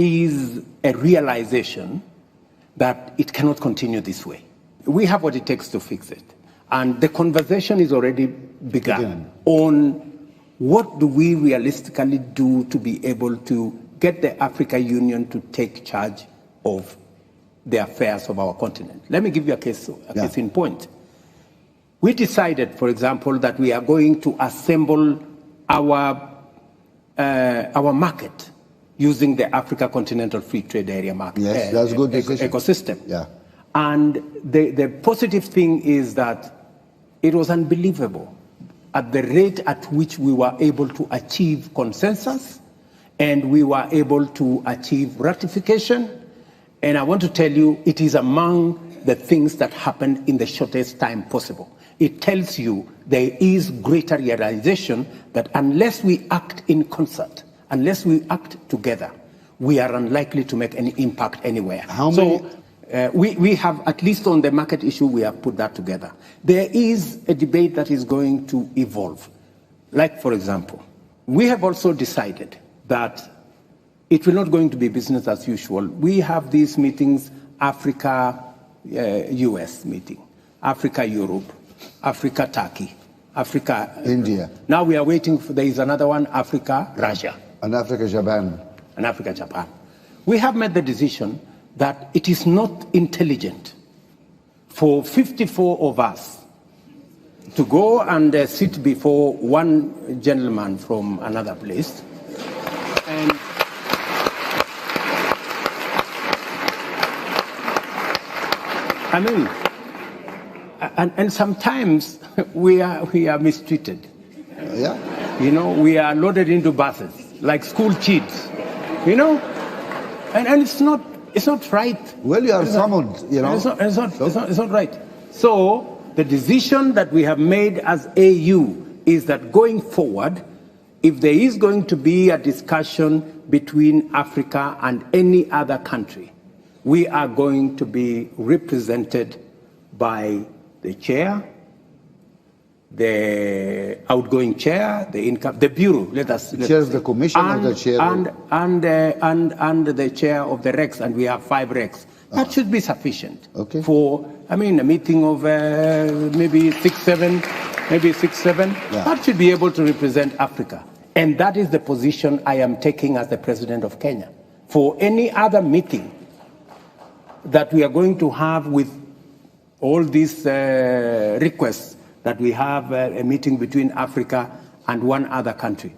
is a realization that it cannot continue this way. We have what it takes to fix it. And the conversation is already begun on what do we realistically do to be able to get the African Union to take charge of the affairs of our continent. Let me give you a case in point. We decided, for example, that we are going to assemble our market using the Africa Continental Free Trade Area market. Yes, that's a good decision. Ecosystem. Yeah. And the positive thing is that it was unbelievable at the rate at which we were able to achieve consensus and we were able to achieve ratification. And I want to tell you, it is among the things that happened in the shortest time possible. It tells you there is greater realization that unless we act in concert, unless we act together, we are unlikely to make any impact anywhere. We have, at least on the market issue, we have put that together. There is a debate that is going to evolve. Like, for example, we have also decided that it will not going to be business as usual. We have these meetings, Africa, US meeting, Africa, Europe, Africa, Turkey, Africa, India. Now we are waiting for, there is another one, Africa, Russia. And Africa, Japan. And Africa, Japan. We have made the decision that it is not intelligent for 54 of us to go and sit before one gentleman from another place. And I mean, and sometimes we are mistreated. Yeah. You know, we are loaded into buses like school kids. You know, and it's not right. Well, you are summoned. You know, it's not right. So the decision that we have made as AU is that going forward, if there is going to be a discussion between Africa and any other country, we are going to be represented by the chair, the outgoing chair, the bureau. Let us chair of the commission and, or the chair and the chair of the RECs, and we have 5 RECs. That should be sufficient for, I mean, a meeting of maybe 6, 7. Yeah. That should be able to represent Africa, and that is the position I am taking as the president of Kenya. For any other meeting that we are going to have with all these requests that we have a meeting between Africa and one other country.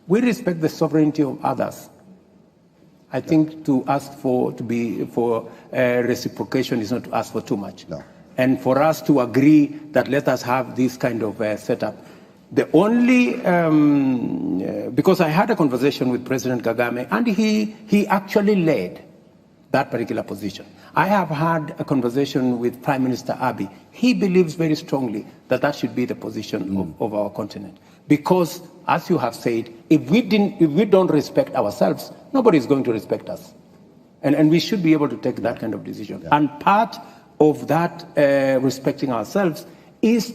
We respect the sovereignty of others. I think to ask for reciprocation is not to ask for too much. No. And for us to agree that let us have this kind of setup. The only, because I had a conversation with President Kagame and he actually led that particular position. I have had a conversation with Prime Minister Abiy. He believes very strongly that that should be the position of our continent. Because, as you have said, if we don't respect ourselves, nobody is going to respect us. And we should be able to take that kind of decision. Yeah. And part of that respecting ourselves is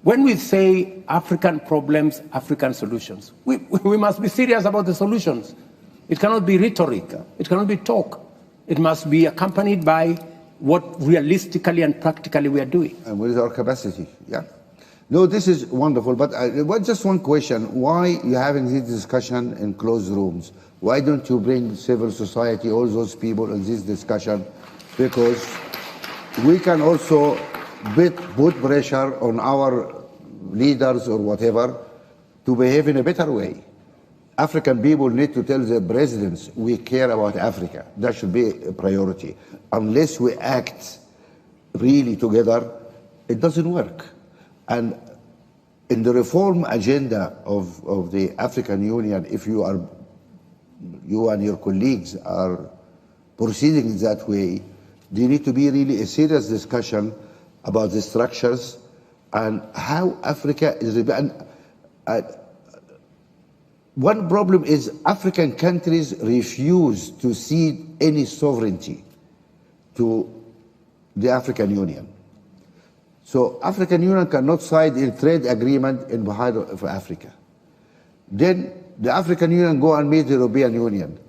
when we say African problems, African solutions. We must be serious about the solutions. It cannot be rhetoric. It cannot be talk. It must be accompanied by what realistically and practically we are doing. And what is our capacity? Yeah. No, this is wonderful. But just one question. Why are you having this discussion in closed rooms? Why don't you bring civil society, all those people in this discussion? Because we can also put pressure on our leaders or whatever to behave in a better way. African people need to tell their presidents, we care about Africa. That should be a priority. Unless we act really together, it doesn't work. And in the reform agenda of the African Union, if you and your colleagues are proceeding that way, there need to be really a serious discussion about the structures and how Africa is. One problem is African countries refuse to cede any sovereignty to the African Union. So African Union cannot sign a trade agreement in the heart of Africa. Then the African Union go and meet the European Union.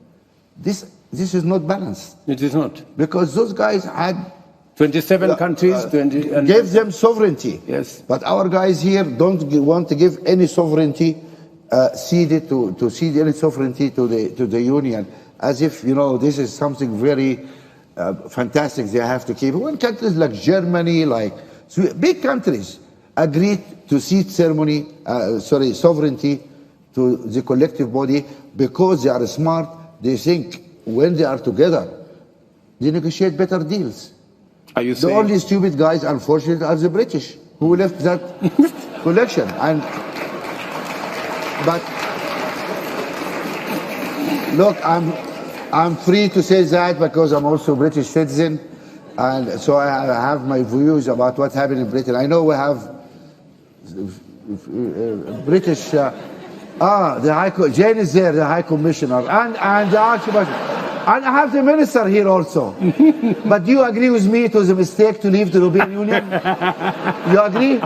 This This is not balanced. It is not. Because those guys had 27 countries, 20, and gave them sovereignty. Yes. But our guys here don't want to give any sovereignty, cede any sovereignty to the union, as if, you know, this is something very fantastic they have to keep. When countries like Germany, like big countries, agreed to cede sovereignty to the collective body because they are smart, they think when they are together, they negotiate better deals. Are you The saying? only stupid guys, unfortunately, are the British who left that collection. But look, I'm free to say that because I'm also a British citizen, and so I have my views about what happened in Britain. I know we have British. the Jane is there, the High Commissioner, and the Archbishop. And I have the minister here also. But do you agree with me it was a mistake to leave the European Union? You agree?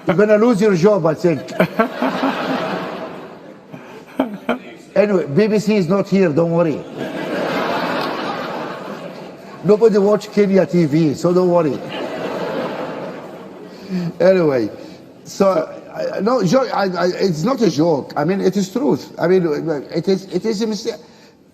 You're going to lose your job, I think. Anyway, BBC is not here, don't worry. Nobody watch Kenya TV, so don't worry. Anyway, so no, it's not a joke. I mean, it is truth. I mean, it is a mistake.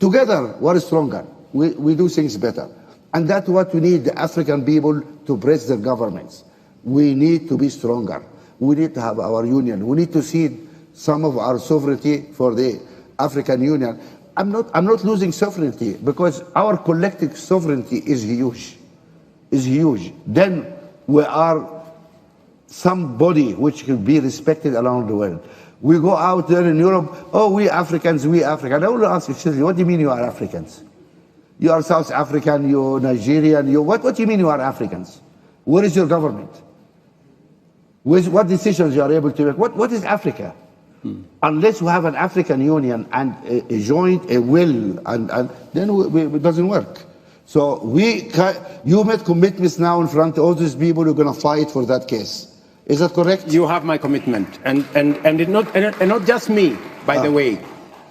Together, we're stronger. We do things better. And that's what we need the African people to press their governments. We need to be stronger. We need to have our union. We need to cede some of our sovereignty for the African Union. I'm not losing sovereignty because our collective sovereignty is huge. Then we are somebody which can be respected around the world. We go out there in Europe, oh, we Africans. I will ask you, what do you mean you are Africans? You are South African, you're Nigerian, what do you mean you are Africans? Where is your government? What decisions you are able to make? What is Africa? Unless we have an African Union and a joint, a will, and then it doesn't work. So you made commitments now in front of all these people who are going to fight for that case. Is that correct? You have my commitment, and not just me, by the way.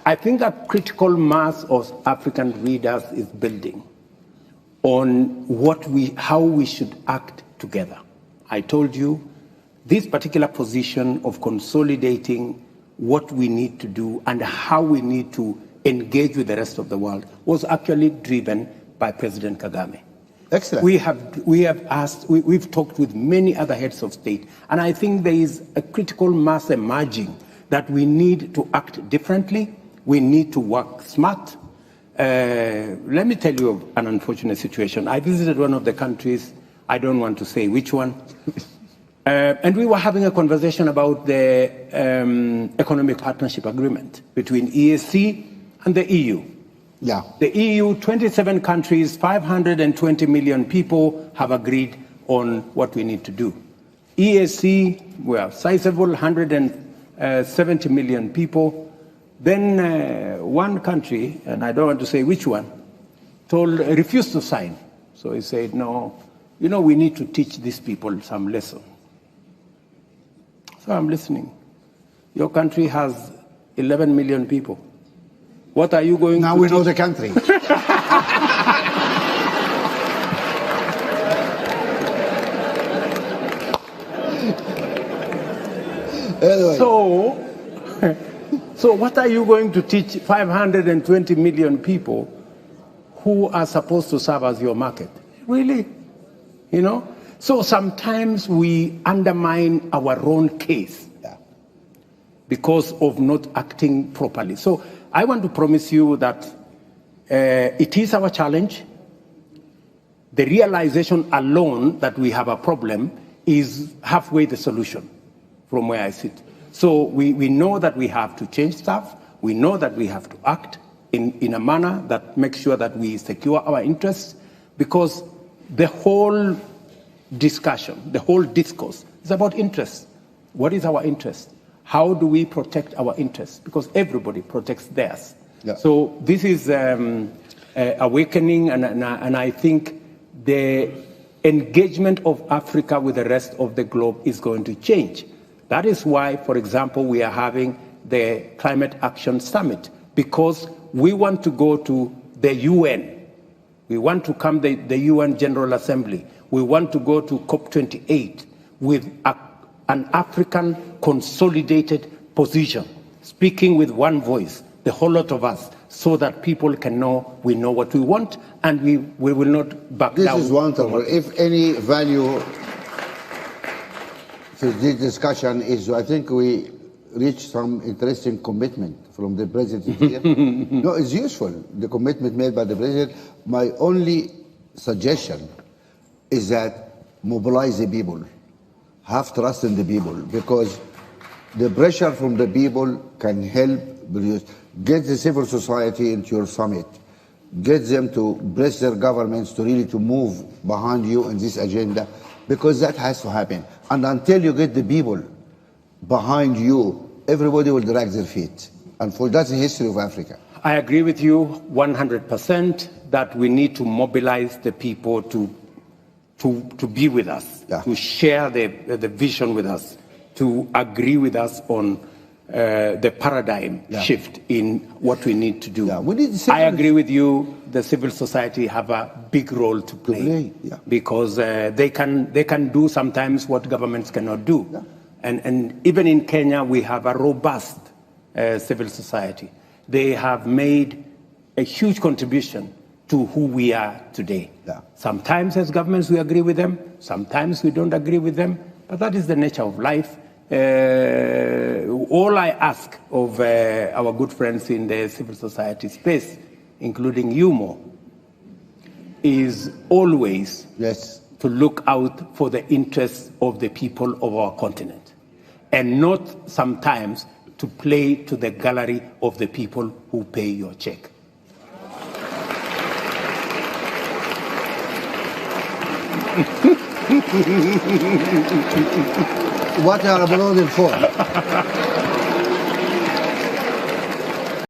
I think a critical mass of African readers is building on how we should act together. I told you this particular position of consolidating what we need to do and how we need to engage with the rest of the world was actually driven by President Kagame. Excellent. We've talked with many other heads of state, and I think there is a critical mass emerging that we need to act differently. We need to work smart. Let me tell you of an unfortunate situation. I visited one of the countries, I don't want to say which one, and we were having a conversation about the economic partnership agreement between EAC and the EU. Yeah. The EU, 27 countries, 520 million people have agreed on what we need to do. EAC, well, sizable, 170 million people. Then one country, and I don't want to say which one, refused to sign. So he said, no, we need to teach these people some lesson. So I'm listening. Your country has 11 million people. What are you going to Now we know the country. Anyway. So what are you going to teach 520 million people who are supposed to serve as your market? Really? So sometimes we undermine our own case because of not acting properly. So I want to promise you that it is our challenge. The realization alone that we have a problem is halfway the solution from where I sit. So we know that we have to change stuff. We know that we have to act in a manner that makes sure that we secure our interests, because the whole discussion, the whole discourse is about interests. What is our interest? How do we protect our interests? Because everybody protects theirs. Yeah. So this is awakening, and I think the engagement of Africa with the rest of the globe is going to change. That is why, for example, we are having the Climate Action Summit, because we want to go to the UN. We want to come to the UN General Assembly. We want to go to COP28 with an African consolidated position, speaking with one voice, the whole lot of us, so that people can know we know what we want and we will not back down. This is wonderful. If any value to this discussion is, I think we reached some interesting commitment from the president here. No, it's useful, the commitment made by the president. My only suggestion is that mobilize the people, have trust in the people, because the pressure from the people can help produce. Get the civil society into your summit. Get them to press their governments to really to move behind you in this agenda, because that has to happen. And until you get the people behind you, everybody will drag their feet. And that's the history of Africa. I agree with you 100% that we need to mobilize the people to be with us, to share the vision with us, to agree with us on the paradigm shift in what we need to do. I agree with you, the civil society have a big role to play, because they can do sometimes what governments cannot do. And even in Kenya, we have a robust civil society. They have made a huge contribution to who we are today. Sometimes as governments we agree with them, sometimes we don't agree with them, but that is the nature of life. All I ask of our good friends in the civil society space, including you, Mo, is always to look out for the interests of the people of our continent, and not sometimes to play to the gallery of the people who pay your check. What are you applauding for?